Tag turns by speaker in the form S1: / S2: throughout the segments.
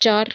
S1: 4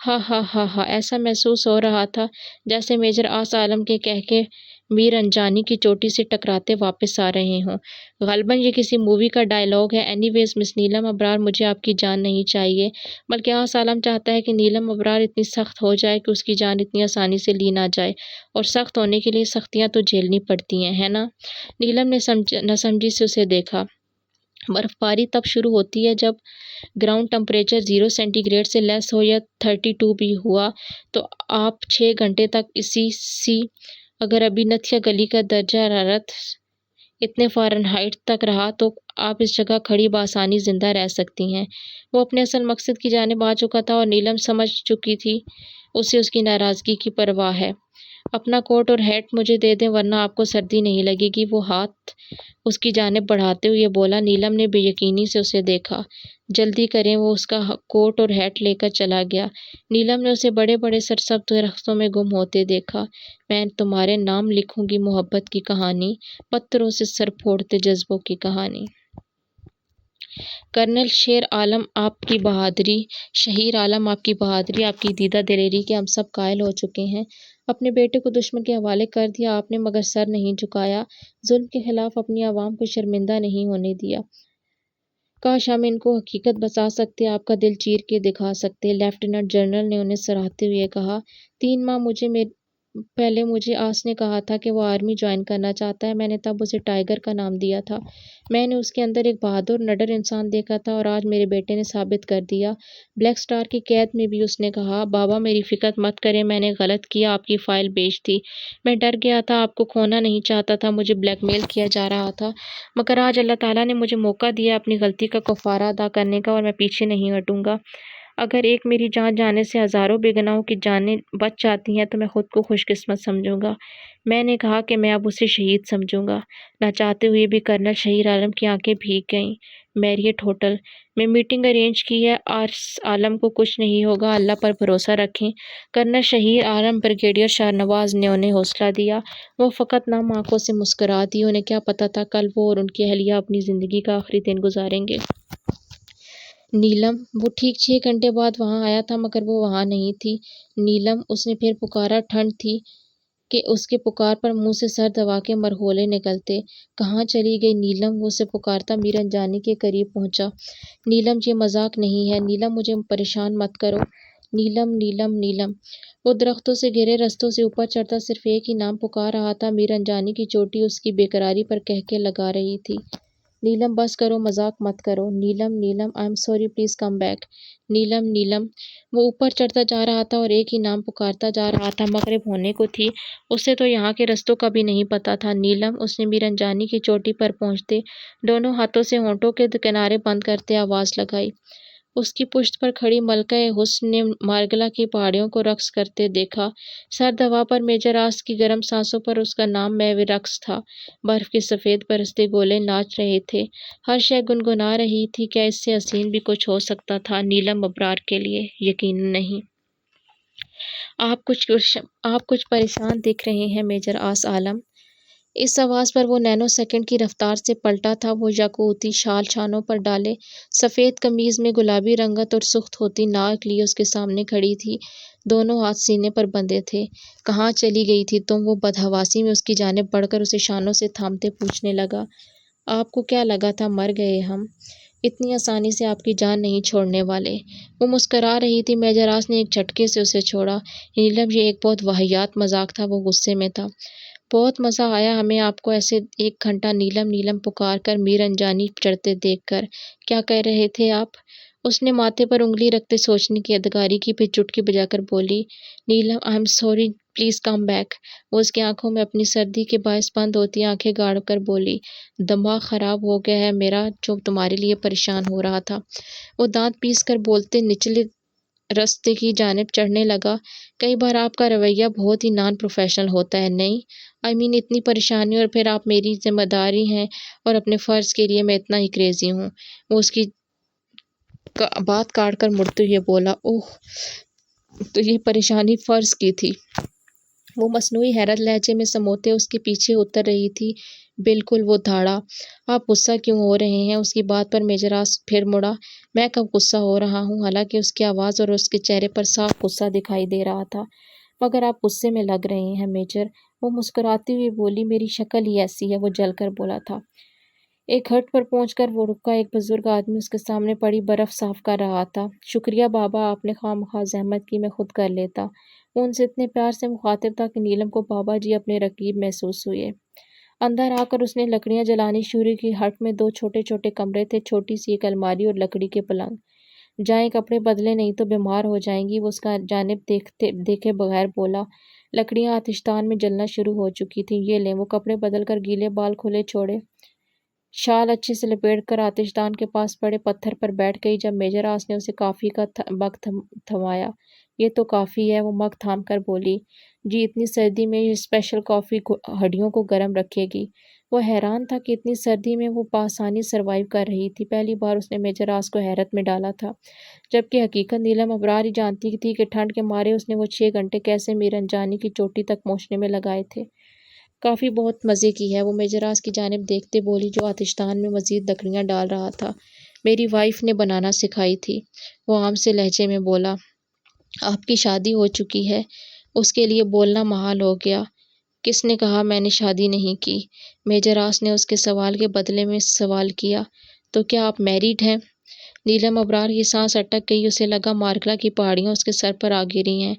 S1: ہا ہا ہا ہا، ایسا محسوس ہو رہا تھا جیسے میجر آس عالم کے کہہ کے میر انجانی کی چوٹی سے ٹکراتے واپس آ رہے ہوں۔ غالباً یہ کسی مووی کا ڈائیلاگ ہے۔ اینی ویز مس نیلم ابرار، مجھے آپ کی جان نہیں چاہیے، بلکہ آس عالم چاہتا ہے کہ نیلم ابرار اتنی سخت ہو جائے کہ اس کی جان اتنی آسانی سے لی نہ جائے، اور سخت ہونے کے لیے سختیاں تو جھیلنی پڑتی ہیں، ہے نا؟ نیلم نے ناسمجھی سے اسے دیکھا۔ برف باری تب شروع ہوتی ہے جب گراؤنڈ ٹمپریچر 0 سینٹی گریڈ سے لیس ہو یا 32 بھی ہوا تو آپ 6 گھنٹے تک اسی اگر ابھی نتھ یا گلی کا درجہ حرارت اتنے فارنہائٹ تک رہا تو آپ اس جگہ کھڑی بآسانی زندہ رہ سکتی ہیں۔ وہ اپنے اصل مقصد کی جانب آ چکا تھا اور نیلم سمجھ چکی تھی اسے اس کی ناراضگی کی پرواہ ہے۔ اپنا کوٹ اور ہیٹ مجھے دے دیں ورنہ آپ کو سردی نہیں لگے گی، وہ ہاتھ اس کی جانب بڑھاتے ہوئے بولا۔ نیلم نے بے یقینی سے اسے دیکھا۔ جلدی کریں، وہ اس کا کوٹ اور ہیٹ لے کر چلا گیا۔ نیلم نے اسے بڑے بڑے سرسبز درختوں میں گم ہوتے دیکھا۔ میں تمہارے نام لکھوں گی محبت کی کہانی، پتھروں سے سر پھوڑتے جذبوں کی کہانی۔ کرنل شیر عالم آپ کی بہادری، شہیر عالم آپ کی بہادری، آپ کی دیدہ دلیری کے ہم سب قائل ہو چکے ہیں۔ اپنے بیٹے کو دشمن کے حوالے کر دیا آپ نے، مگر سر نہیں جھکایا، ظلم کے خلاف اپنی عوام کو شرمندہ نہیں ہونے دیا۔ کاش ہم ان کو حقیقت بتا سکتے، آپ کا دل چیر کے دکھا سکتے، لیفٹیننٹ جنرل نے انہیں سراہتے ہوئے کہا۔ 3 ماہ پہلے مجھے آس نے کہا تھا کہ وہ آرمی جوائن کرنا چاہتا ہے۔ میں نے تب اسے ٹائیگر کا نام دیا تھا۔ میں نے اس کے اندر ایک بہادر نڈر انسان دیکھا تھا اور آج میرے بیٹے نے ثابت کر دیا۔ بلیک سٹار کی قید میں بھی اس نے کہا، بابا میری فکر مت کریں، میں نے غلط کیا، آپ کی فائل بیچ دی، میں ڈر گیا تھا، آپ کو کھونا نہیں چاہتا تھا، مجھے بلیک میل کیا جا رہا تھا، مگر آج اللہ تعالیٰ نے مجھے موقع دیا اپنی غلطی کا کفارہ ادا کرنے کا، اور میں پیچھے نہیں ہٹوں گا۔ اگر ایک میری جان جانے سے ہزاروں بے گناہوں کی جانیں بچ جاتی ہیں تو میں خود کو خوش قسمت سمجھوں گا۔ میں نے کہا کہ میں اب اسے شہید سمجھوں گا۔ نہ چاہتے ہوئے بھی کرنل شہیر عالم کی آنکھیں بھیگ گئیں۔ میریٹ ہوٹل میں میٹنگ ارینج کی ہے، آس عالم کو کچھ نہیں ہوگا، اللہ پر بھروسہ رکھیں۔ کرنل شہیر عالم بریگیڈیئر شاہنواز نے انہیں حوصلہ دیا۔ وہ فقط نم آنکھوں سے مسکرا دی، انہیں کیا پتہ تھا کل وہ اور ان کی اہلیہ اپنی زندگی کا آخری دن گزاریں گے۔ نیلم، وہ ٹھیک 6 گھنٹے بعد وہاں آیا تھا مگر وہ وہاں نہیں تھی۔ نیلم، اس نے پھر پکارا۔ ٹھنڈ تھی کہ اس کے پکار پر منہ سے سرد ہوا کے مرحولے نکلتے۔ کہاں چلی گئی نیلم؟ وہ اسے پکارتا میر انجانی کے قریب پہنچا۔ نیلم، یہ مذاق نہیں ہے، نیلم مجھے پریشان مت کرو، نیلم نیلم نیلم۔ وہ درختوں سے گھرے رستوں سے اوپر چڑھتا صرف ایک ہی نام پکار رہا تھا، میر انجانی کی چوٹی اس کی بے قراری پر کہکے لگا رہی تھی۔ نیلم، بس کرو، مذاق مت کرو، Neelam Neelam, I am sorry, please come back, Neelam Neelam. وہ اوپر چڑھتا جا رہا تھا اور ایک ہی نام پکارتا جا رہا تھا۔ مغرب ہونے کو تھی، اسے تو یہاں کے رستوں کا بھی نہیں پتا تھا۔ نیلم، اس نے میر انجانی کی چوٹی پر پہنچتے دونوں ہاتھوں سے ہونٹوں کے کنارے بند کرتے آواز لگائی۔ اس کی پشت پر کھڑی ملکہ حسن نے مارگلا کی پہاڑیوں کو رقص کرتے دیکھا۔ سرد ہوا پر میجر آس کی گرم سانسوں پر اس کا نام محو رقص تھا۔ برف کے سفید برستے گولے ناچ رہے تھے، ہر شے گنگنا رہی تھی۔ کیا اس سے حسین بھی کچھ ہو سکتا تھا؟ نیلم ابرار کے لیے یقیناً نہیں۔ آپ کچھ پریشان دکھ رہے ہیں میجر آس عالم۔ اس آواز پر وہ نینو سیکنڈ کی رفتار سے پلٹا تھا۔ وہ یاقوتی شال چھانوں پر ڈالے، سفید قمیض میں گلابی رنگت اور سرخ ہوتی ناک لیے اس کے سامنے کھڑی تھی، دونوں ہاتھ سینے پر بندھے تھے۔ کہاں چلی گئی تھی تم؟ وہ بدحواسی میں اس کی جانب بڑھ کر اسے شانوں سے تھامتے پوچھنے لگا۔ آپ کو کیا لگا تھا مر گئے ہم؟ اتنی آسانی سے آپ کی جان نہیں چھوڑنے والے۔ وہ مسکرا رہی تھی۔ میجر آس نے ایک جھٹکے سے اسے چھوڑا۔ نیلم، یہ ایک بہت واہیات مذاق تھا۔ وہ غصے میں تھا۔ بہت مزہ آیا ہمیں آپ کو ایسے 1 گھنٹہ نیلم نیلم پکار کر میر انجانی چڑھتے دیکھ کر۔ کیا کہہ رہے تھے آپ؟ اس نے ماتھے پر انگلی رکھتے سوچنے کی ادگاری کی، پھر چٹکی بجا کر بولی، Neelam, I am sorry, please come back. وہ اس کی آنکھوں میں اپنی سردی کے باعث بند ہوتی آنکھیں گاڑ کر بولی، دماغ خراب ہو گیا ہے میرا جو تمہارے لیے پریشان ہو رہا تھا۔ وہ دانت پیس کر بولتے نچلے رستے کی جانب چڑھنے لگا۔ کئی بار آپ کا رویہ بہت ہی نان پروفیشنل ہوتا ہے، نہیں؟ اتنی پریشانی اور پھر آپ میری ذمہ داری ہیں اور اپنے فرض کے لیے میں اتنا ہی کریزی ہوں۔ وہ اس کی بات کاٹ کر مڑتے ہوئے بولا، اوہ، تو یہ پریشانی فرض کی تھی؟ وہ مصنوعی حیرت لہجے میں سموتے اس کے پیچھے اتر رہی تھی۔ بالکل، وہ دھاڑا۔ آپ غصہ کیوں ہو رہے ہیں؟ اس کی بات پر میجر آس پھر مڑا۔ میں کب غصہ ہو رہا ہوں؟ حالانکہ اس کی آواز اور اس کے چہرے پر صاف غصہ دکھائی دے رہا تھا۔ مگر آپ غصے میں لگ رہے ہیں میجر۔ وہ مسکراتی ہوئی بولی، میری شکل ہی ایسی ہے، وہ جل کر بولا تھا۔ ایک ہٹ پر پہنچ کر وہ رکا۔ ایک بزرگ آدمی اس کے سامنے پڑی برف صاف کر رہا تھا۔ شکریہ بابا، آپ نے خواہ زحمت کی، میں خود کر لیتا۔ وہ ان سے اتنے پیار سے مخاطب تھا کہ نیلم کو بابا جی اپنے رقیب محسوس ہوئے۔ اندر آ کر اس نے لکڑیاں جلانی شروع کی۔ ہٹ میں 2 چھوٹے چھوٹے کمرے تھے، چھوٹی سی ایک الماری اور لکڑی کے پلنگ۔ جائیں، کپڑے بدلے، نہیں تو بیمار ہو جائیں گی، وہ اس کا جانب دیکھے بغیر بولا۔ لکڑیاں آتشدان میں جلنا شروع ہو چکی تھیں۔ یہ لیں۔ وہ کپڑے بدل کر گیلے بال کھلے چھوڑے، شال اچھے سے لپیٹ کر آتشدان کے پاس پڑے پتھر پر بیٹھ گئی۔ جب میجر آس نے اسے کافی کا مگ تھمایا، یہ تو کافی ہے، وہ مگ تھام کر بولی۔ جی، اتنی سردی میں یہ اسپیشل کافی ہڈیوں کو گرم رکھے گی۔ وہ حیران تھا کہ اتنی سردی میں وہ بآسانی سروائیو کر رہی تھی۔ پہلی بار اس نے میجر آس کو حیرت میں ڈالا تھا، جبکہ حقیقت نیلم ابرار ہی جانتی تھی کہ ٹھنڈ کے مارے اس نے وہ 6 گھنٹے کیسے میر انجانی کی چوٹی تک پہنچنے میں لگائے تھے۔ کافی بہت مزے کی ہے، وہ میجر آس کی جانب دیکھتے بولی، جو آتشدان میں مزید لکڑیاں ڈال رہا تھا۔ میری وائف نے بنانا سکھائی تھی، وہ عام سے لہجے میں بولا۔ آپ کی شادی ہو چکی ہے؟ اس کے لیے بولنا محال ہو گیا۔ کس نے کہا میں نے شادی نہیں کی؟ میجر آس نے اس کے سوال کے بدلے میں سوال کیا۔ تو کیا آپ میریڈ ہیں؟ نیلم ابرار کی سانس اٹک گئی۔ اسے لگا مارکلا کی پہاڑیاں اس کے سر پر آ گری ہیں۔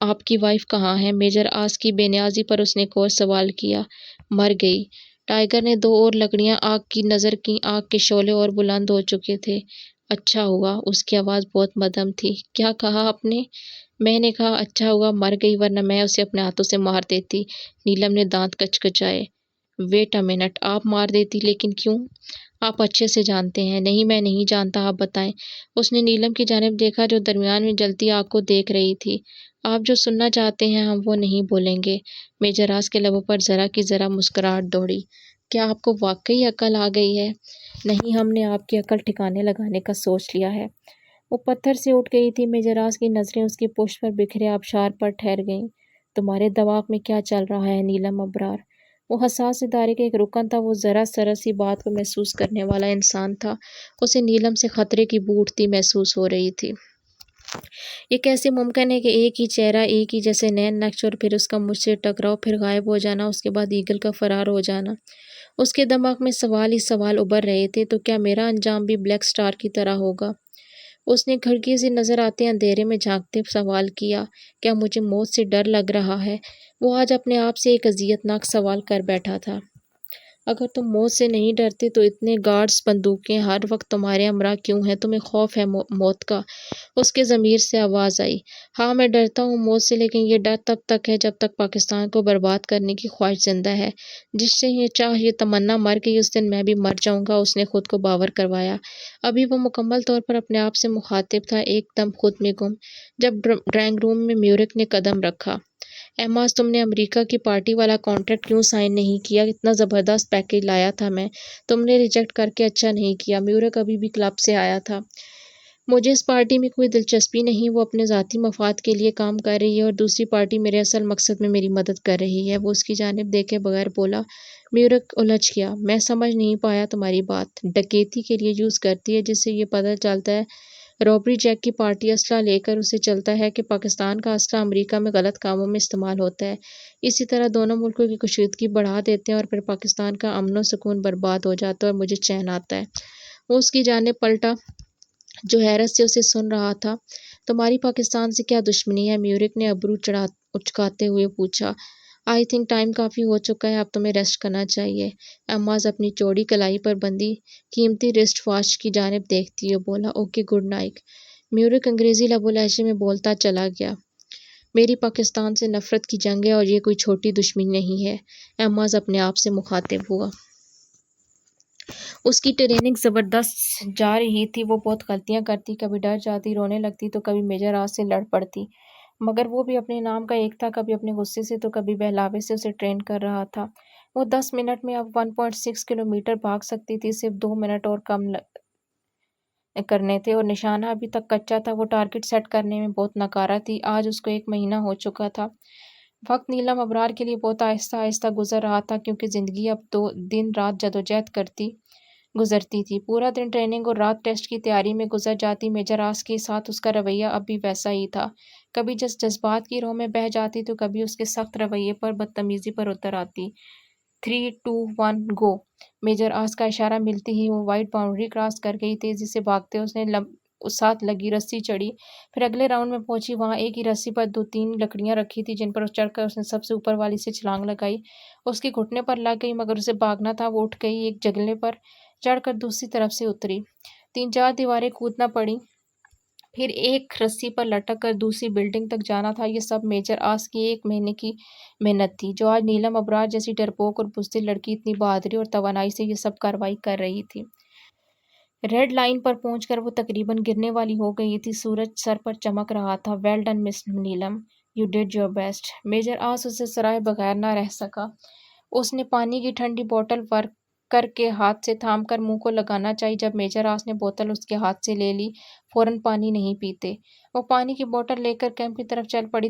S1: آپ کی وائف کہاں ہے؟ میجر آس کی بے نیازی پر اس نے ایک اور سوال کیا۔ مر گئی۔ ٹائیگر نے 2 اور لکڑیاں آگ کی نظر کی۔ آگ کے شعلے اور بلند ہو چکے تھے۔ اچھا ہوا۔ اس کی آواز بہت مدھم تھی۔ کیا کہا آپ نے؟ میں نے کہا اچھا ہوا مر گئی، ورنہ میں اسے اپنے ہاتھوں سے مار دیتی۔ نیلم نے دانت کچکچائے۔ ویٹ اے منٹ، آپ مار دیتی؟ لیکن کیوں؟ آپ اچھے سے جانتے ہیں۔ نہیں، میں نہیں جانتا، آپ بتائیں۔ اس نے نیلم کی جانب دیکھا جو درمیان میں جلتی آگ کو دیکھ رہی تھی۔ آپ جو سننا چاہتے ہیں ہم وہ نہیں بولیں گے۔ میجر آس کے لبوں پر ذرا کی ذرا مسکراہٹ دوڑی۔ کیا آپ کو واقعی عقل آ گئی ہے؟ نہیں، ہم نے آپ کی عقل ٹھکانے لگانے کا سوچ لیا ہے۔ وہ پتھر سے اٹھ گئی تھی۔ میجر آس کی نظریں اس کی پشت پر بکھرے آبشار پر ٹھہر گئیں۔ تمہارے دماغ میں کیا چل رہا ہے نیلم ابرار؟ وہ حساس ادارے کا ایک رکن تھا، وہ ذرا سی بات کو محسوس کرنے والا انسان تھا۔ اسے نیلم سے خطرے کی بو اٹھتی محسوس ہو رہی تھی۔ یہ کیسے ممکن ہے کہ ایک ہی چہرہ، ایک ہی جیسے نین نقش، اور پھر اس کا مجھ سے ٹکراؤ، پھر غائب ہو جانا، اس کے بعد ایگل کا فرار ہو جانا؟ اس کے دماغ میں سوال ہی سوال ابھر رہے تھے۔ تو کیا میرا انجام بھی بلیک سٹار کی طرح ہوگا؟ اس نے کھڑکی سے نظر آتے اندھیرے میں جھانکتے سوال کیا۔ کیا مجھے موت سے ڈر لگ رہا ہے؟ وہ آج اپنے آپ سے ایک اذیت ناک سوال کر بیٹھا تھا۔ اگر تم موت سے نہیں ڈرتے تو اتنے گارڈز، بندوقیں ہر وقت تمہارے ہمراہ کیوں ہیں؟ تمہیں خوف ہے موت کا؟ اس کے ضمیر سے آواز آئی۔ ہاں، میں ڈرتا ہوں موت سے، لیکن یہ ڈر تب تک ہے جب تک پاکستان کو برباد کرنے کی خواہش زندہ ہے۔ جس سے یہ چاہ، یہ تمنا مر گئی، اس دن میں بھی مر جاؤں گا، اس نے خود کو باور کروایا۔ ابھی وہ مکمل طور پر اپنے آپ سے مخاطب تھا، ایک دم خود میں گم۔ جب ڈرائنگ روم میں میورک نے قدم رکھا۔ ایماز، تم نے امریکہ کی پارٹی والا کانٹریکٹ کیوں سائن نہیں کیا؟ اتنا زبردست پیکیج لایا تھا میں، تم نے ریجیکٹ کر کے اچھا نہیں کیا۔ میورک ابھی بھی کلب سے آیا تھا۔ مجھے اس پارٹی میں کوئی دلچسپی نہیں، وہ اپنے ذاتی مفاد کے لیے کام کر رہی ہے، اور دوسری پارٹی میرے اصل مقصد میں میری مدد کر رہی ہے۔ وہ اس کی جانب دیکھے بغیر بولا۔ میورک الجھ گیا۔ میں سمجھ نہیں پایا تمہاری بات۔ ڈکیتی کے لیے یوز کرتی ہے، جس سے یہ پتہ چلتا ہے رابری جیک کی پارٹی اسلحہ لے کر اسے چلتا ہے کہ پاکستان کا اسلحہ امریکہ میں غلط کاموں میں استعمال ہوتا ہے۔ اسی طرح دونوں ملکوں کی کشیدگی بڑھا دیتے ہیں، اور پھر پاکستان کا امن و سکون برباد ہو جاتا ہے اور مجھے چین آتا ہے۔ وہ اس کی جانب پلٹا جو حیرت سے اسے سن رہا تھا۔ تمہاری پاکستان سے کیا دشمنی ہے؟ میورک نے ابرو اچکاتے ہوئے پوچھا۔ آئی تھنک ٹائم کافی ہو چکا ہے، اب تمہیں ریسٹ کرنا چاہیے۔ ایماز اپنی چوڑی کلائی پر بندی قیمتی رسٹ واچ کی جانب دیکھتی ہوئے بولا۔ Okay, good night. میورک انگریزی لب و لہجے میں بولتا چلا گیا۔ میری پاکستان سے نفرت کی جنگ ہے، اور یہ کوئی چھوٹی دشمنی نہیں ہے۔ ایماز اپنے آپ سے مخاطب ہوا۔ اس کی ٹریننگ زبردست جا رہی تھی۔ وہ بہت غلطیاں کرتی، کبھی ڈر جاتی، رونے لگتی، تو کبھی میجر آس سے لڑ پڑتی، مگر وہ بھی اپنے نام کا ایک تھا، کبھی اپنے غصے سے تو کبھی بہلاوے سے اسے ٹرین کر رہا تھا۔ وہ 10 منٹ میں اب 1.6 کلومیٹر بھاگ سکتی تھی، صرف 2 منٹ اور کم کرنے تھے، اور نشانہ ابھی تک کچا تھا۔ وہ ٹارگٹ سیٹ کرنے میں بہت ناکارہ تھی۔ آج اس کو 1 مہینہ ہو چکا تھا۔ وقت نیلم ابرار کے لیے بہت آہستہ آہستہ گزر رہا تھا کیونکہ زندگی اب دن رات جدوجہد گزرتی تھی۔ پورا دن ٹریننگ اور رات ٹیسٹ کی تیاری میں گزر جاتی۔ میجر آس کے ساتھ اس کا رویہ اب بھی ویسا ہی تھا، کبھی جذبات کی رو میں بہہ جاتی تو کبھی اس کے سخت رویے پر بدتمیزی پر اتر آتی۔ 3 2 1 گو! میجر آس کا اشارہ ملتے ہی وہ وائٹ باؤنڈری کراس کر گئی۔ تیزی سے بھاگتے اس نے ساتھ لگی رسی چڑھی، پھر اگلے راؤنڈ میں پہنچی۔ وہاں ایک ہی رسی پر 2-3 لکڑیاں رکھی تھی جن پر چڑھ کر اس نے سب سے اوپر والی سے چھلانگ لگائی۔ اس کے گھٹنے پر لگ گئی مگر اسے بھاگنا تھا۔ وہ اٹھ گئی، ایک جگلے پر چڑھ کر دوسری طرف سے اتری، 3-4 دیواریں کودنا پڑیں، پھر ایک رسی پر لٹک کر دوسری بلڈنگ تک جانا تھا۔ یہ سب میجر آس کی 1 مہینے کی محنت تھی جو آج نیلم ابرار جیسی ڈرپوک اور بزدل لڑکی اتنی بہادری اور توانائی سے یہ سب کارروائی کر رہی تھی۔ ریڈ لائن پر پہنچ کر وہ تقریباً گرنے والی ہو گئی تھی۔ سورج سر پر چمک رہا تھا۔ Well done miss Neelam, you did your best. Major آس اسے سرائے بغیر نہ رہ سکا۔ اس نے پانی کی ٹھنڈی بوتل ورکر کے ہاتھ سے تھام کر منہ کو لگانا چاہی۔ جب میجر آس نے بوتل اس کے ہاتھ سے لے لی، فوراً پانی نہیں پیتے، وہ پانی کی بوتل لے کر کیمپ کی طرف چل پڑا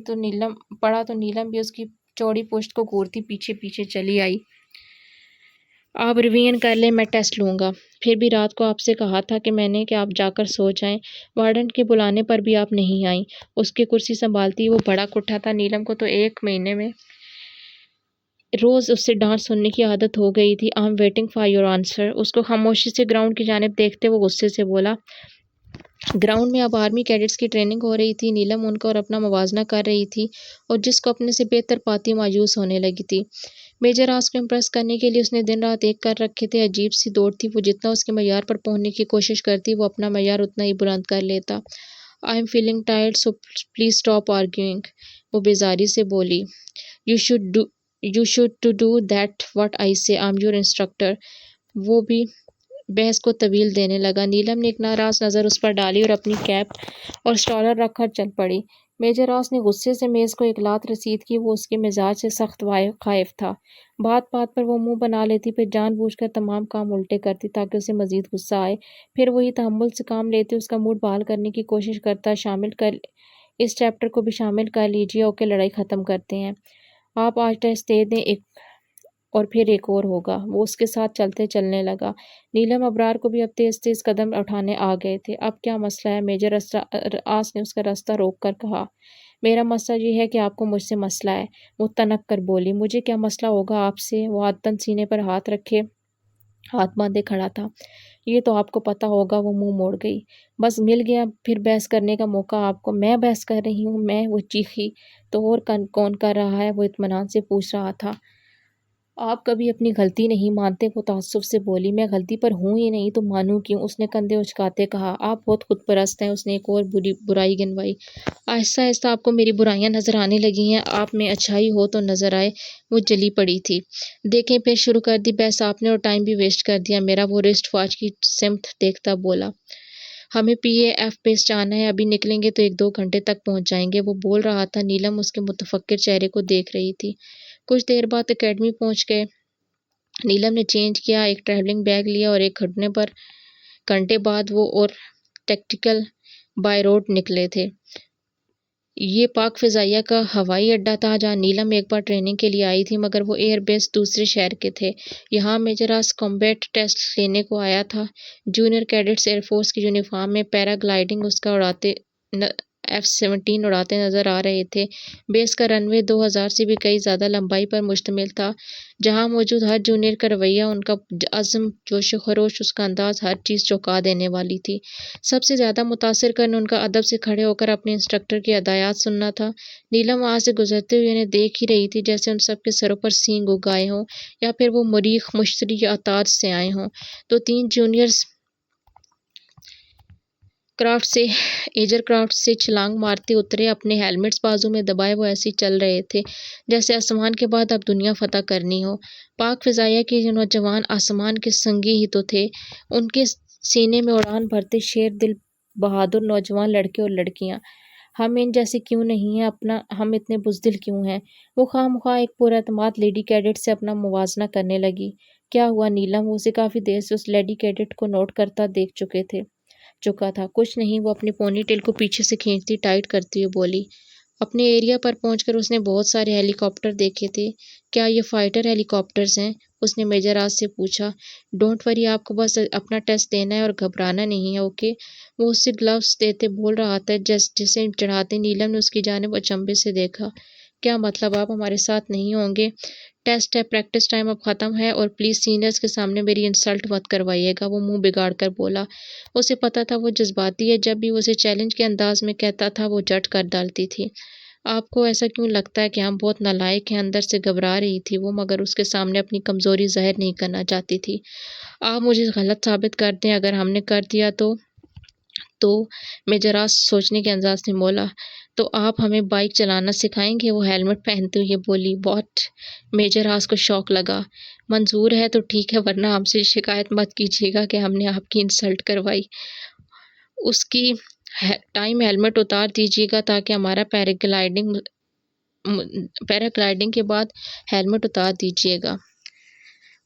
S1: تو نیلم بھی اس کی چوڑی پشت کو گھورتی پیچھے پیچھے چلی آئی۔ آپ ریویژن کر لیں، میں ٹیسٹ لوں گا۔ پھر بھی رات کو آپ سے کہا تھا میں نے کہ آپ جا کر سو جائیں۔ وارڈن کے بلانے پر بھی آپ نہیں آئیں۔ اس کی کرسی سنبھالتی وہ بھڑک اٹھا تھا۔ نیلم کو تو 1 مہینے میں روز اس سے ڈانٹ سننے کی عادت ہو گئی تھی۔ I am waiting for your answer. اس کو خاموشی سے گراؤنڈ کی جانب دیکھتے وہ غصے سے بولا۔ گراؤنڈ میں اب آرمی کیڈٹس کی ٹریننگ ہو رہی تھی۔ نیلم ان کا اور اپنا موازنہ کر رہی تھی اور جس کو اپنے سے بہتر پاتی مایوس ہونے لگی تھی۔ میجر آس کو امپریس کرنے کے لیے اس نے دن رات ایک کر رکھے تھے۔ عجیب سی دوڑ تھی، وہ جتنا اس کے معیار پر پہنچنے کی کوشش کرتی وہ اپنا معیار اتنا ہی بلند کر لیتا۔ I am feeling tired so please stop arguing, وہ بیزاری سے بولی۔ You should to do that what I say, I am your instructor. وہ بھی بحث کو طویل دینے لگا۔ نیلم نے ایک ناراض نظر اس پر ڈالی اور اپنی کیپ اور اسٹالر رکھ کر چل پڑی۔ میجر آس نے غصے سے میز کو ایک لات رسید کی۔ وہ اس کے مزاج سے سخت خائف تھا۔ بات بات پر وہ منہ بنا لیتی، پھر جان بوجھ کر تمام کام الٹے کرتی تاکہ اسے مزید غصہ آئے، پھر وہی تحمل سے کام لیتی، اس کا موڈ بحال کرنے کی کوشش کرتا۔ اس چیپٹر کو بھی شامل کر لیجیے۔ اوکے، لڑائی ختم کرتے ہیں۔ آپ آج ٹیسٹ دے دیں اور پھر ایک اور ہوگا۔ وہ اس کے ساتھ چلنے لگا۔ نیلم ابرار کو بھی اب تیز تیز قدم اٹھانے آ گئے تھے۔ اب کیا مسئلہ ہے؟ میجر آس نے اس کا راستہ روک کر کہا۔ میرا مسئلہ یہ ہے کہ آپ کو مجھ سے مسئلہ ہے، وہ تنک کر بولی۔ مجھے کیا مسئلہ ہوگا آپ سے؟ وہ عادتاً سینے پر ہاتھ رکھے ہاتھ باندھے کھڑا تھا۔ یہ تو آپ کو پتہ ہوگا، وہ منہ موڑ گئی۔ بس مل گیا پھر بحث کرنے کا موقع آپ کو۔ میں بحث کر رہی ہوں؟ میں، وہ چیخی۔ تو اور کون کر رہا ہے؟ وہ اطمینان سے پوچھ رہا تھا۔ آپ کبھی اپنی غلطی نہیں مانتے، وہ تعصب سے بولی۔ میں غلطی پر ہوں ہی نہیں تو مانوں کیوں؟ اس نے کندھے اچکاتے کہا۔ آپ بہت خود پرست ہیں۔ اس نے ایک اور برائی گنوائی۔ آہستہ آہستہ آپ کو میری برائیاں نظر آنے لگی ہیں، آپ میں اچھائی ہو تو نظر آئے۔ وہ جلی پڑی تھی۔ دیکھیں، پھر شروع کر دی بحث آپ نے اور ٹائم بھی ویسٹ کر دیا میرا۔ وہ رسٹ واچ کی سمت دیکھتا بولا۔ ہمیں پی اے ایف بیس جانا ہے، ابھی نکلیں گے تو 1-2 گھنٹے تک پہنچ جائیں گے۔ وہ بول رہا تھا۔ نیلم اس کے متفکر چہرے کو دیکھ رہی تھی۔ کچھ دیر بعد اکیڈمی پہنچ گئے۔ نیلم نے چینج کیا، ایک ٹریولنگ بیگ لیا اور 1 گھنٹے بعد وہ اور ٹیکٹیکل بائی روڈ نکلے تھے۔ یہ پاک فضائیہ کا ہوائی اڈہ تھا جہاں نیلم ایک بار ٹریننگ کے لیے آئی تھی، مگر وہ ایئر بیس دوسرے شہر کے تھے۔ یہاں میجر آس کمبیٹ ٹیسٹ لینے کو آیا تھا۔ جونیئر کیڈٹس ایئر فورس کی یونیفارم میں پیرا گلائیڈنگ اس کا F-17 اڑاتے نظر آ رہے تھے۔ بیس کا رن وے 2000 سے بھی کئی زیادہ لمبائی پر مشتمل تھا۔ جہاں موجود ہر جونیئر کا رویہ، ان کا عزم، جوش و خروش، اس کا انداز، ہر چیز چونکا دینے والی تھی۔ سب سے زیادہ متاثر کرنے ان کا ادب سے کھڑے ہو کر اپنے انسٹرکٹر کی ہدایات سننا تھا۔ نیلم وہاں سے گزرتے ہوئے انہیں دیکھ ہی رہی تھی، جیسے ان سب کے سروں پر سینگ اگ آئے ہوں یا پھر وہ مریخ مشتری یا عطارد سے آئے ہوں۔ تو 3 جونیئرز ایجر کرافٹ سے چھلانگ مارتے اترے، اپنے ہیلمٹس بازو میں دبائے وہ ایسے چل رہے تھے جیسے آسمان کے بعد اب دنیا فتح کرنی ہو۔ پاک فضائیہ کے یہ نوجوان آسمان کے سنگی ہی تو تھے، ان کے سینے میں اڑان بھرتے شیر دل بہادر نوجوان لڑکے اور لڑکیاں۔ ہم ان جیسے کیوں نہیں ہیں؟ ہم اتنے بزدل کیوں ہیں؟ وہ خواہ مخواہ ایک پراعتماد لیڈی کیڈٹ سے اپنا موازنہ کرنے لگی۔ کیا ہوا نیلم؟ وہ اسے کافی دیر سے اس لیڈی کیڈٹ کو نوٹ کرتا دیکھ چکا تھا۔ کچھ نہیں، وہ اپنی پونی ٹیل کو پیچھے سے کھینچتی ٹائٹ کرتی ہوئی بولی۔ اپنے ایریا پر پہنچ کر اس نے بہت سارے ہیلی کاپٹر دیکھے تھے۔ کیا یہ فائٹر ہیلی کاپٹرز ہیں؟ اس نے میجر راز سے پوچھا۔ ڈونٹ وری، آپ کو بس اپنا ٹیسٹ دینا ہے اور گھبرانا نہیں ہے، اوکے؟ وہ اسے گلوز دیتے بول رہا تھا جسے چڑھاتے نیلم نے اس کی جانب اچنبے سے دیکھا۔ کیا مطلب آپ ہمارے ساتھ نہیں ہوں گے؟ ٹیسٹ ہے، پریکٹس ٹائم اب ختم ہے، اور پلیز سینئرز کے سامنے میری انسلٹ مت کروائیے گا، وہ منہ بگاڑ کر بولا۔ اسے پتا تھا وہ جذباتی ہے، جب بھی وہ اسے چیلنج کے انداز میں کہتا تھا وہ جھٹ کر ڈالتی تھی۔ آپ کو ایسا کیوں لگتا ہے کہ ہم بہت نالائق ہیں؟ اندر سے گھبرا رہی تھی وہ، مگر اس کے سامنے اپنی کمزوری ظاہر نہیں کرنا چاہتی تھی۔ آپ مجھے غلط ثابت کر دیں، اگر ہم نے کر دیا تو میجر راز سوچنے کے انداز سے بولا۔ تو آپ ہمیں بائک چلانا سکھائیں گے؟ وہ ہیلمٹ پہنتے ہوئے بولی۔ واٹ؟ میجر راز کو شوق لگا۔ منظور ہے تو ٹھیک ہے، ورنہ ہم سے شکایت مت کیجیے گا کہ ہم نے آپ کی انسلٹ کروائی۔ اس کی ٹائم ہیلمٹ اتار دیجیے گا تاکہ ہمارا پیراگلائڈنگ کے بعد ہیلمٹ اتار دیجیے گا۔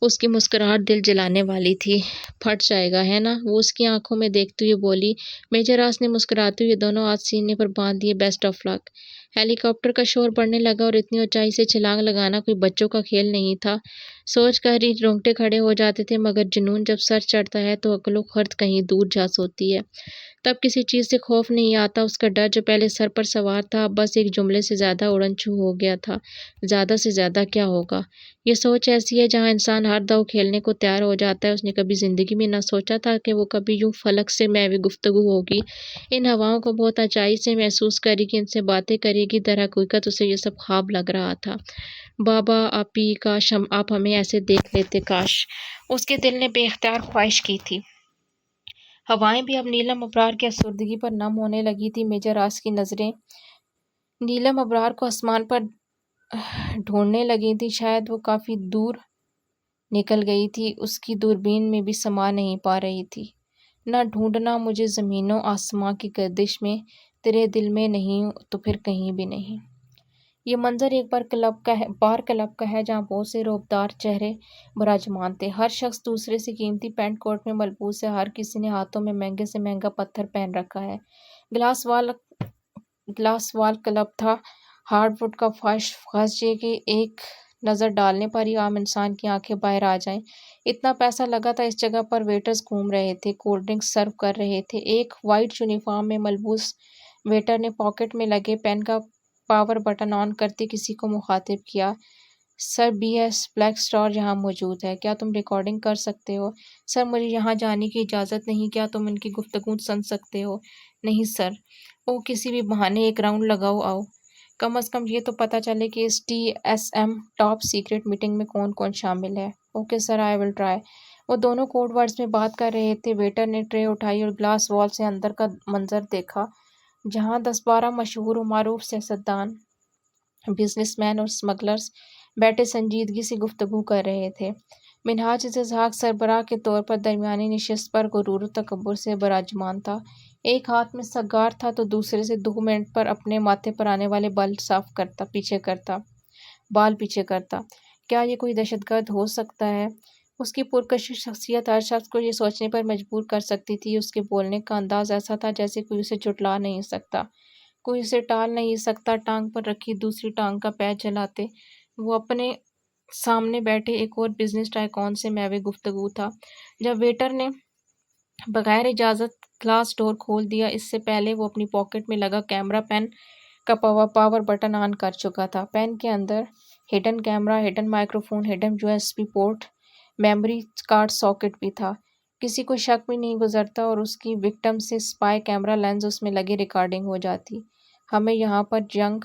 S1: اس کی مسکراہٹ دل جلانے والی تھی۔ پھٹ جائے گا ہے نا؟ وہ اس کی آنکھوں میں دیکھتے ہوئے بولی۔ میجر راز نے مسکراتے ہوئے دونوں ہاتھ سینے پر باندھ دیے۔ Best of luck. Helicopter کا شور بڑھنے لگا اور اتنی اونچائی سے چھلانگ لگانا کوئی بچوں کا کھیل نہیں تھا۔ سوچ کر ہی رونگٹے کھڑے ہو جاتے تھے، مگر جنون جب سر چڑھتا ہے تو عقل و خرد کہیں دور جا سوتی ہے۔ تب کسی چیز سے خوف نہیں آتا، اس کا ڈر جو پہلے سر پر سوار تھا اب بس ایک جملے سے زیادہ اڑن چھو ہو گیا تھا۔ زیادہ سے زیادہ کیا ہوگا؟ یہ سوچ ایسی ہے جہاں انسان ہر داؤ کھیلنے کو تیار ہو جاتا ہے۔ اس نے کبھی زندگی میں نہ سوچا تھا کہ وہ کبھی یوں فلک سے محوی گفتگو ہوگی، ان ہواؤں کو بہت اونچائی سے محسوس کرے گی، ان سے باتیں کرے گی۔ در حقیقت اسے یہ سب خواب لگ رہا تھا۔ بابا آپی، کاش آپ ہمیں ایسے دیکھ لیتے، کاش۔ اس کے دل نے بے اختیار خواہش کی تھی۔ ہوائیں بھی اب نیلم ابرار کی افسردگی پر نم ہونے لگی تھی۔ میجر راز کی نظریں نیلم ابرار کو آسمان پر ڈھونڈنے لگی تھی، شاید وہ کافی دور نکل گئی تھی، اس کی دوربین میں بھی سما نہیں پا رہی تھی۔ نہ ڈھونڈنا مجھے زمین و آسماں کی گردش میں، تیرے دل میں نہیں تو پھر کہیں بھی نہیں۔ یہ منظر ایک بار کلب کا ہے جہاں بہت سے روبدار چہرے براجمان تھے۔ ہر شخص دوسرے سے قیمتی پینٹ کوٹ میں ملبوس ہے، ہر کسی نے ہاتھوں میں مہنگے سے مہنگا پتھر پہن رکھا ہے۔ گلاس وال کلب تھا، ہارڈ ووڈ کا فرش، غرض یہ کہ ایک نظر ڈالنے پر ہی عام انسان کی آنکھیں باہر آ جائیں۔ اتنا پیسہ لگا تھا اس جگہ پر، ویٹرز گھوم رہے تھے، کولڈ ڈرنکس سرو کر رہے تھے۔ ایک وائٹ یونیفارم میں ملبوس ویٹر نے پاکٹ میں لگے پین کا پاور بٹن آن کرتے کسی کو مخاطب کیا۔ سر، بی ایس بلیک اسٹار یہاں موجود ہے، کیا تم ریکارڈنگ کر سکتے ہو؟ سر، مجھے یہاں جانے کی اجازت نہیں، کیا تم ان کی گفتگو سن سکتے ہو؟ نہیں سر۔ او، کسی بھی بہانے ایک راؤنڈ لگاؤ، آؤ۔ کم از کم یہ تو پتہ چلے کہ اس T S M top secret meeting میں کون کون شامل ہے۔ Okay sir, I will try. وہ دونوں کوڈ ورڈز میں بات کر رہے تھے۔ ویٹر نے ٹرے اٹھائی اور گلاس وال سے اندر کا منظر دیکھا، جہاں 10-12 مشہور و معروف سیاستدان، بزنس مین اور اسمگلرز بیٹھے سنجیدگی سے گفتگو کر رہے تھے۔ منہاج اسحاق سربراہ کے طور پر درمیانی نشست پر غرور و تکبر سے براجمان تھا۔ ایک ہاتھ میں سگار تھا تو دوسرے سے 2 منٹ پر اپنے ماتھے پر آنے والے بال پیچھے کرتا۔ کیا یہ کوئی دہشت گرد ہو سکتا ہے؟ اس کی پرکشش شخصیت ہر شخص کو یہ سوچنے پر مجبور کر سکتی تھی۔ اس کے بولنے کا انداز ایسا تھا جیسے کوئی اسے جھٹلا نہیں سکتا، کوئی اسے ٹال نہیں سکتا۔ ٹانگ پر رکھی دوسری ٹانگ کا پیر چلاتے وہ اپنے سامنے بیٹھے ایک اور بزنس ٹائکون سے محوی گفتگو تھا۔ جب ویٹر نے بغیر اجازت گلاس ڈور کھول دیا، اس سے پہلے وہ اپنی پاکٹ میں لگا کیمرہ پین کا پاور بٹن آن کر چکا تھا۔ پین کے اندر hidden camera, hidden microphone, hidden USB port, memory card socket بھی تھا۔ کسی کو شک بھی نہیں گزرتا اور اس کی وکٹم سے اسپائی کیمرہ لینز اس میں لگے ریکارڈنگ ہو جاتی۔ ہمیں یہاں پر جنگ۔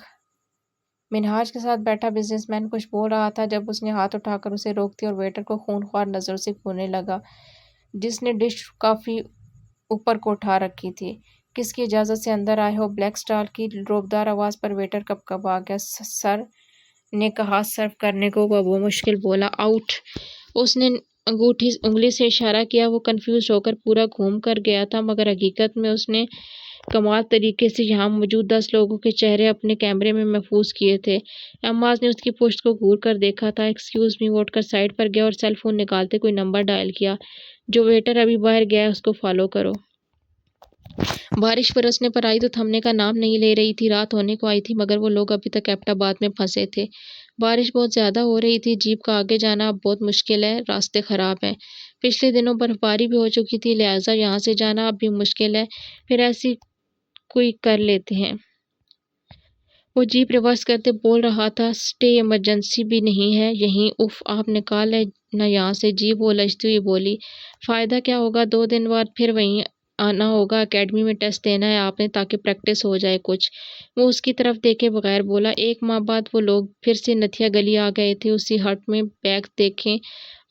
S1: منہاج کے ساتھ بیٹھا بزنس مین کچھ بول رہا تھا جب اس نے ہاتھ اٹھا کر اسے روک دیا اور ویٹر کو خونخوار نظروں سے گھورنے لگا جس نے ڈش کافی اوپر کو اٹھا رکھی تھی۔ کس کی اجازت سے اندر آئے ہو؟ بلیک اسٹار کی روبدار آواز پر ویٹر کپکپا گیا۔ سر نے کہا سرو کرنے کو، وہ مشکل بولا۔ آؤٹ۔ اس نے انگلی سے اشارہ کیا۔ وہ کنفیوز ہو کر پورا گھوم کر گیا تھا، مگر حقیقت میں اس نے کمال طریقے سے یہاں موجود 10 لوگوں کے چہرے اپنے کیمرے میں محفوظ کیے تھے۔ احمد نے اس کی پشت کو گھور کر دیکھا تھا۔ ایکسکیوز می، وہ اٹھ کر سائڈ پر گیا اور سیل فون نکالتے کوئی نمبر ڈائل کیا۔ جو ویٹر ابھی باہر گیا ہے اس کو فالو کرو۔ بارش برسنے پر آئی تو تھمنے کا نام نہیں لے رہی تھی۔ رات ہونے کو آئی تھی مگر وہ لوگ ابھی تک ایبٹ آباد میں پھنسے تھے۔ بارش بہت زیادہ ہو رہی تھی، جیپ کا آگے جانا اب بہت مشکل ہے، راستے خراب ہیں۔ پچھلے دنوں برف باری بھی ہو چکی تھی، لہٰذا یہاں سے جانا اب بھی مشکل ہے، پھر ایسی کوئی کر لیتے ہیں۔ وہ جیپ ریورس کرتے بول رہا تھا، سٹے ایمرجنسی بھی نہیں ہے یہیں، اف آپ نکال لیں نا یہاں سے۔ جیپ وہ لجتی ہوئی بولی، فائدہ کیا ہوگا، 2 دن بعد پھر وہیں آنا ہوگا، اکیڈمی میں ٹیسٹ دینا ہے آپ نے تاکہ پریکٹس ہو جائے کچھ۔ وہ اس کی طرف دیکھے بغیر بولا، 1 ماہ بعد وہ لوگ پھر سے نتھیا گلی آ گئے تھے، اسی ہٹ میں بیگ دیکھیں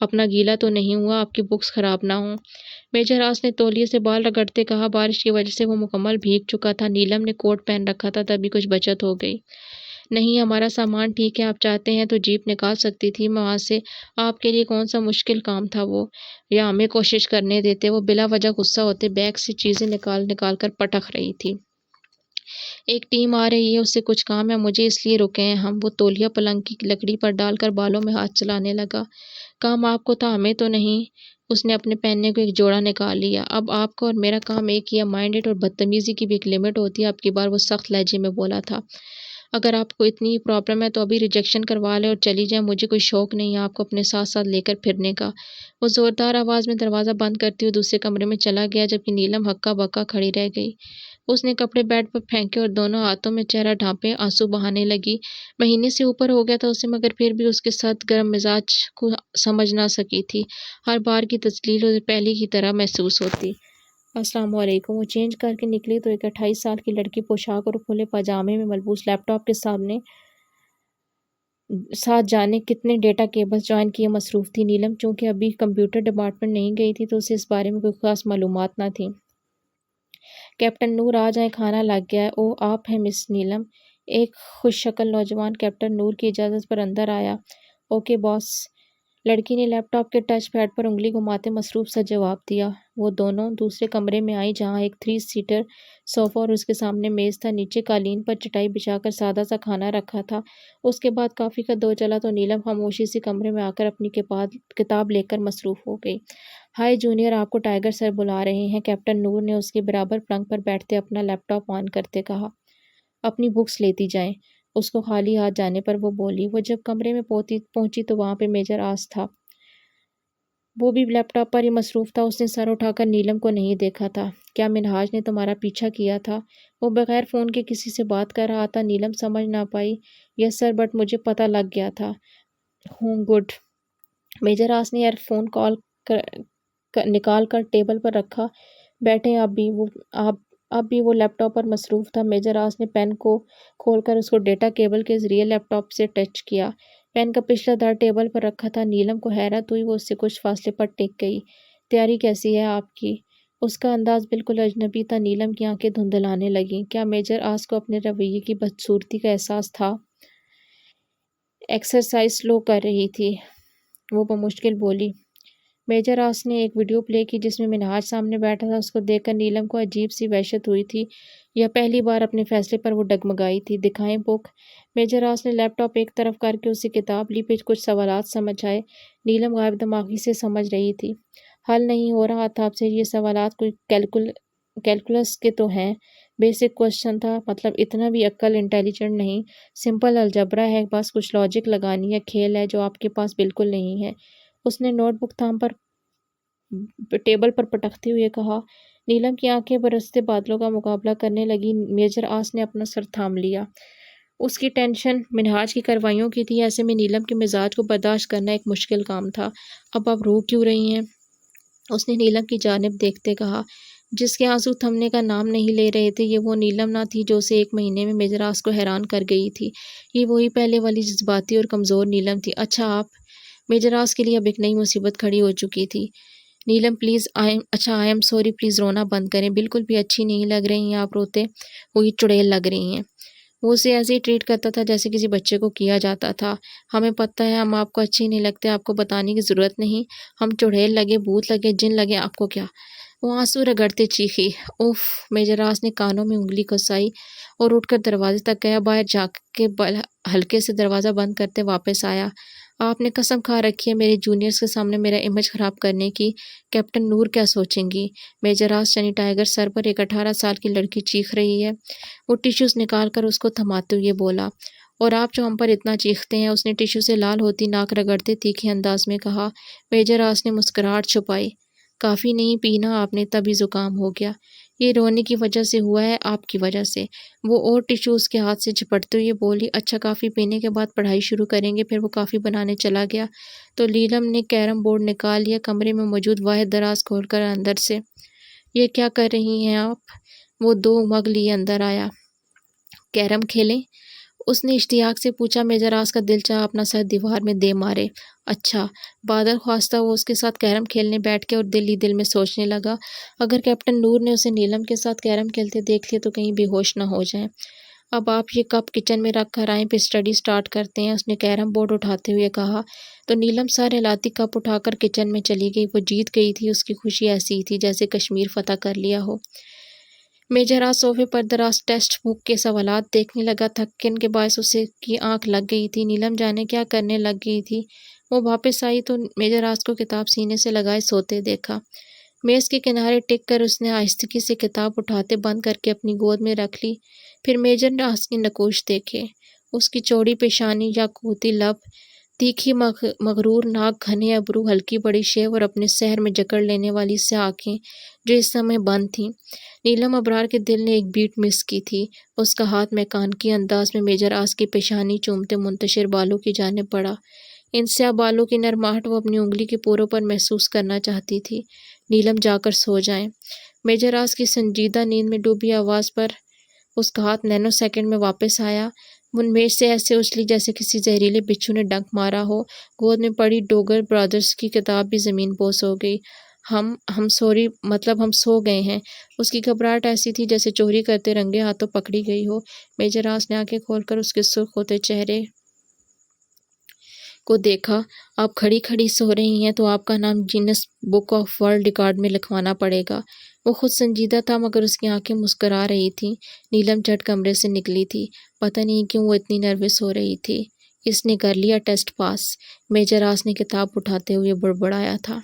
S1: اپنا گیلا تو نہیں ہوا، آپ کی بکس خراب نہ ہوں۔ میجر راس نے تولیے سے بال رگڑتے کہا، بارش کی وجہ سے وہ مکمل بھیگ چکا تھا، نیلم نے کوٹ پہن رکھا تھا تبھی کچھ بچت ہو گئی۔ نہیں ہمارا سامان ٹھیک ہے، آپ چاہتے ہیں تو جیپ نکال سکتی تھی میں وہاں سے، آپ کے لیے کون سا مشکل کام تھا وہ، یا ہمیں کوشش کرنے دیتے۔ وہ بلا وجہ غصہ ہوتے بیگ سے چیزیں نکال نکال کر پٹک رہی تھی۔ ایک ٹیم آ رہی ہے، اس سے کچھ کام ہے مجھے اس لیے رکے ہیں ہم۔ وہ تولیہ پلنگ کی لکڑی پر ڈال کر بالوں میں ہاتھ چلانے لگا، کام آپ کو تھا ہمیں تو نہیں۔ اس نے اپنے پہننے کو ایک جوڑا نکال لیا، اب آپ کا اور میرا کام ایک ہی ہے، مائنڈ اٹ، اور بدتمیزی کی بھی ایک لمٹ ہوتی ہے۔ اب کی بار وہ سخت لہجے میں بولا تھا، اگر آپ کو اتنی ہی پرابلم ہے تو ابھی ریجیکشن کروا لیں اور چلی جائیں، مجھے کوئی شوق نہیں ہے آپ کو اپنے ساتھ ساتھ لے کر پھرنے کا۔ وہ زوردار آواز میں دروازہ بند کرتے ہوئے دوسرے کمرے میں چلا گیا، جبکہ نیلم ہکا بکا کھڑی رہ گئی۔ اس نے کپڑے بیڈ پر پھینکے اور دونوں ہاتھوں میں چہرہ ڈھانپے آنسو بہانے لگی۔ مہینے سے اوپر ہو گیا تھا اسے، مگر پھر بھی اس کے سخت گرم مزاج کو سمجھ نہ سکی تھی۔ ہر بار کی تسلیل اسے پہلی کی طرح محسوس ہوتی۔ السلام علیکم۔ وہ چینج کر کے نکلی تو ایک 28 سال کی لڑکی پوشاک اور کھلے پاجامے میں ملبوس لیپ ٹاپ کے ساتھ جانے کتنے ڈیٹا کیبلز جوائن کیے مصروف تھی۔ نیلم چونکہ ابھی کمپیوٹر ڈپارٹمنٹ نہیں گئی تھی تو اسے اس بارے میں کوئی خاص معلومات نہ تھیں۔ کیپٹن نور آ جائیں، کھانا لگ گیا ہے۔ اوہ آپ ہیں مس نیلم۔ ایک خوش شکل نوجوان کیپٹن نور کی اجازت پر اندر آیا۔ اوکے باس۔ لڑکی نے لیپ ٹاپ کے ٹچ پیڈ پر انگلی گھماتے مصروف سا جواب دیا۔ وہ دونوں دوسرے کمرے میں آئیں جہاں ایک 3 سیٹر صوفہ اور اس کے سامنے میز تھا، نیچے قالین پر چٹائی بچھا کر سادہ سا کھانا رکھا تھا۔ اس کے بعد کافی کا دور چلا تو نیلم خاموشی سے کمرے میں آ کر اپنی کتاب لے کر مصروف ہو گئی۔ ہائی جونیئر، آپ کو ٹائیگر سر بلا رہے ہیں، کیپٹن نور نے اس کے برابر پلنگ پر بیٹھتے اپنا لیپ ٹاپ آن کرتے کہا۔ اپنی بکس لیتی جائیں۔ اس کو خالی ہاتھ جانے پر وہ بولی۔ وہ جب کمرے میں پہنچی تو وہاں پہ میجر آس تھا، وہ بھی لیپ ٹاپ پر ہی مصروف تھا۔ اس نے سر اٹھا کر نیلم کو نہیں دیکھا تھا۔ کیا منہاج نے تمہارا پیچھا کیا تھا؟ وہ بغیر فون کے کسی سے بات کر رہا تھا۔ نیلم سمجھ نہ پائی۔ یس سر، بٹ مجھے پتہ لگ گیا تھا۔ گڈ۔ میجر آس نے ایئر فون نکال کر ٹیبل پر رکھا۔ بیٹھیں اب بھی وہ لیپ ٹاپ پر مصروف تھا۔ میجر آس نے پین کو کھول کر اس کو ڈیٹا کیبل کے ذریعے لیپ ٹاپ سے ٹچ کیا۔ پین کا پچھلا دھڑ ٹیبل پر رکھا تھا۔ نیلم کو حیرت ہوئی، وہ اس سے کچھ فاصلے پر ٹک گئی۔ تیاری کیسی ہے آپ کی؟ اس کا انداز بالکل اجنبی تھا۔ نیلم کی آنکھیں دھندلانے لگیں۔ کیا میجر آس کو اپنے رویے کی بدصورتی کا احساس تھا؟ ایکسرسائز سلو کر رہی تھی، وہ بمشکل بولی۔ میجر آس نے ایک ویڈیو پلے کی جس میں منہاج سامنے بیٹھا تھا۔ اس کو دیکھ کر نیلم کو عجیب سی وحشت ہوئی تھی، یا پہلی بار اپنے فیصلے پر وہ ڈگمگائی تھی۔ دکھائیں بک۔ میجر آس نے لیپ ٹاپ ایک طرف کر کے اسے کتاب لی، پھر کچھ سوالات سمجھ آئے۔ نیلم غائب دماغی سے سمجھ رہی تھی۔ حل نہیں ہو رہا تھا اب سے یہ سوالات، کوئی کیلکولس کے تو ہیں، بیسک کوسچن تھا، مطلب اتنا بھی عقل انٹیلیجنٹ نہیں، سمپل الجبرا ہے، بس کچھ لاجک لگانی ہے، کھیل ہے جو آپ کے پاس بالکل نہیں ہے۔ اس نے نوٹ بک تھام پر ٹیبل پر پٹکتے ہوئے کہا۔ نیلم کی آنکھیں برستے بادلوں کا مقابلہ کرنے لگی۔ میجر آس نے اپنا سر تھام لیا۔ اس کی ٹینشن منہاج کی کارروائیوں کی تھی، ایسے میں نیلم کے مزاج کو برداشت کرنا ایک مشکل کام تھا۔ اب آپ رو کیوں رہی ہیں؟ اس نے نیلم کی جانب دیکھتے کہا۔ جس کے آنسو تھمنے کا نام نہیں لے رہے تھے، یہ وہ نیلم نہ تھی جو اسے 1 مہینے میں میجر آس کو حیران کر گئی تھی، یہ وہی پہلے والی جذباتی اور کمزور نیلم تھی۔ اچھا آپ؟ میجر آس کے لیے اب ایک نئی مصیبت کھڑی ہو چکی تھی۔ Neelam please I am sorry, please رونا بند کریں، بالکل بھی اچھی نہیں لگ رہی ہیں آپ، روتے ہوئی چڑیل لگ رہی ہیں۔ وہ اسے ایسے ہی ٹریٹ کرتا تھا جیسے کسی بچے کو کیا جاتا تھا۔ ہمیں پتہ ہے ہم آپ کو اچھی نہیں لگتے، آپ کو بتانے کی ضرورت نہیں، ہم چڑیل لگے، بھوت لگے، جن لگے، آپ کو کیا؟ وہ آنسو رگڑتے چیخی۔ اوف! میجر آس نے کانوں میں انگلی گھسائی اور اٹھ کر دروازے تک گیا، باہر جا کے ہلکے سے دروازہ بند کرتے واپس آیا۔ آپ نے قسم کھا رکھی ہے میری جونیئرز کے سامنے میرا امیج خراب کرنے کی۔ کیپٹن نور کیا سوچیں گی؟ میجر راز چنی ٹائیگر سر پر ایک 18 سال کی لڑکی چیخ رہی ہے۔ وہ ٹیشوز نکال کر اس کو تھماتے ہوئے بولا، اور آپ جو ہم پر اتنا چیختے ہیں؟ اس نے ٹیشو سے لال ہوتی ناک رگڑتے تیکھے انداز میں کہا۔ میجر راز نے مسکراہٹ چھپائی۔ کافی نہیں پینا آپ نے، تبھی زکام ہو گیا۔ یہ رونے کی وجہ سے ہوا ہے، آپ کی وجہ سے۔ وہ اور ٹیشو اس کے ہاتھ سے جھپٹتے ہوئے بولی، اچھا کافی پینے کے بعد پڑھائی شروع کریں گے۔ پھر وہ کافی بنانے چلا گیا تو نیلم نے کیرم بورڈ نکال لیا، کمرے میں موجود واحد دراز کھول کر اندر سے۔ یہ کیا کر رہی ہیں آپ؟ وہ 2 مگ لیے اندر آیا۔ کیرم کھیلیں؟ اس نے اشتیاق سے پوچھا۔ میجر راز کا دل چاہا اپنا سر دیوار میں دے مارے۔ اچھا۔ بادل خواستہ وہ اس کے ساتھ کیرم کھیلنے بیٹھ کے اور دل ہی دل میں سوچنے لگا، اگر کیپٹن نور نے اسے نیلم کے ساتھ کیرم کھیلتے دیکھ لیا تو کہیں بے ہوش نہ ہو جائیں۔ اب آپ یہ کپ کچن میں رکھ کر آئیں، پھر اسٹڈی سٹارٹ کرتے ہیں، اس نے کیرم بورڈ اٹھاتے ہوئے کہا۔ تو نیلم سر ہلاتی کپ اٹھا کر کچن میں چلی گئی۔ وہ جیت گئی تھی، اس کی خوشی ایسی ہی تھی جیسے کشمیر فتح کر لیا ہو۔ میجر راز صوفے پر دراز ٹیکسٹ بک کے سوالات دیکھنے لگا۔ تھکن کے باعث اسے کی آنکھ لگ گئی تھی۔ نیلم جانے کیا کرنے لگ گئی تھی۔ وہ واپس آئی تو میجر راز کو کتاب سینے سے لگائے سوتے دیکھا۔ میز کے کنارے ٹک کر اس نے آہستگی سے کتاب اٹھاتے بند کر کے اپنی گود میں رکھ لی۔ پھر میجر راز کے نقوش دیکھے۔ اس کی چوڑی پیشانی، یاقوتی لب، تیکھی مغرور ناک، گھنے ابرو، ہلکی بڑی شیو اور اپنے سحر میں جکڑ لینے والی سیاہ آنکھیں جو اس سمے بند تھیں۔ نیلم ابرار کے دل نے ایک بیٹ مس کی تھی۔ اس کا ہاتھ میکانکی انداز میں میجر راز کی پیشانی چومتے منتشر بالوں کی جانب بڑھا۔ ان سیاہ بالوں کی نرماہٹ وہ اپنی انگلی کے پوروں پر محسوس کرنا چاہتی تھی۔ نیلم جا کر سو جائیں۔ میجر راز کی سنجیدہ نیند میں ڈوبی آواز پر اس کا ہاتھ نینو سیکنڈ میں واپس آیا۔ وہ میز سے ایسے اچھلی جیسے کسی زہریلے بچھو نے ڈنک مارا ہو۔ گود میں پڑی ڈوگر برادرز کی کتاب بھی زمین بوس ہو گئی۔ ہم سو گئے ہیں۔ اس کی گھبراہٹ ایسی تھی جیسے چوری کرتے رنگے ہاتھوں پکڑی گئی ہو۔ میجر راز نے آنکھیں کھول کر اس کے سرخ ہوتے چہرے کو دیکھا۔ آپ کھڑی کھڑی سو رہی ہیں تو آپ کا نام grains book of world record میں لکھوانا پڑے گا۔ وہ خود سنجیدہ تھا مگر اس کی آنکھیں مسکرا رہی تھیں۔ نیلم جھٹ کمرے سے نکلی تھی۔ پتہ نہیں کیوں وہ اتنی نروس ہو رہی تھی۔ اس نے کر لیا ٹیسٹ پاس، میجر راز نے کتاب اٹھاتے ہوئے بڑبڑایا تھا۔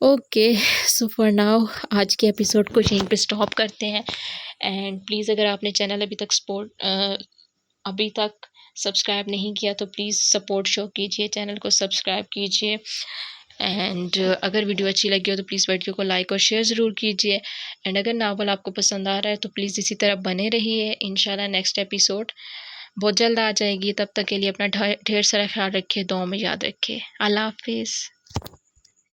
S1: اوکے، سو فار ناؤ آج کے ایپیسوڈ کو یہیں پہ سٹاپ کرتے ہیں۔ اینڈ پلیز اگر آپ نے چینل ابھی تک سبسکرائب نہیں کیا تو پلیز سپورٹ شو کیجئے، چینل کو سبسکرائب کیجئے۔ اینڈ اگر ویڈیو اچھی لگی ہو تو پلیز ویڈیو کو لائک اور شیئر ضرور کیجئے۔ اینڈ اگر ناول آپ کو پسند آ رہا ہے تو پلیز اسی طرح بنے رہیے۔ انشاءاللہ نیکسٹ ایپیسوڈ بہت جلد آ جائے گی۔ تب تک کے لیے اپنا ڈھیر سارا خیال رکھیے، دعاؤں میں یاد رکھیے۔ اللہ حافظ۔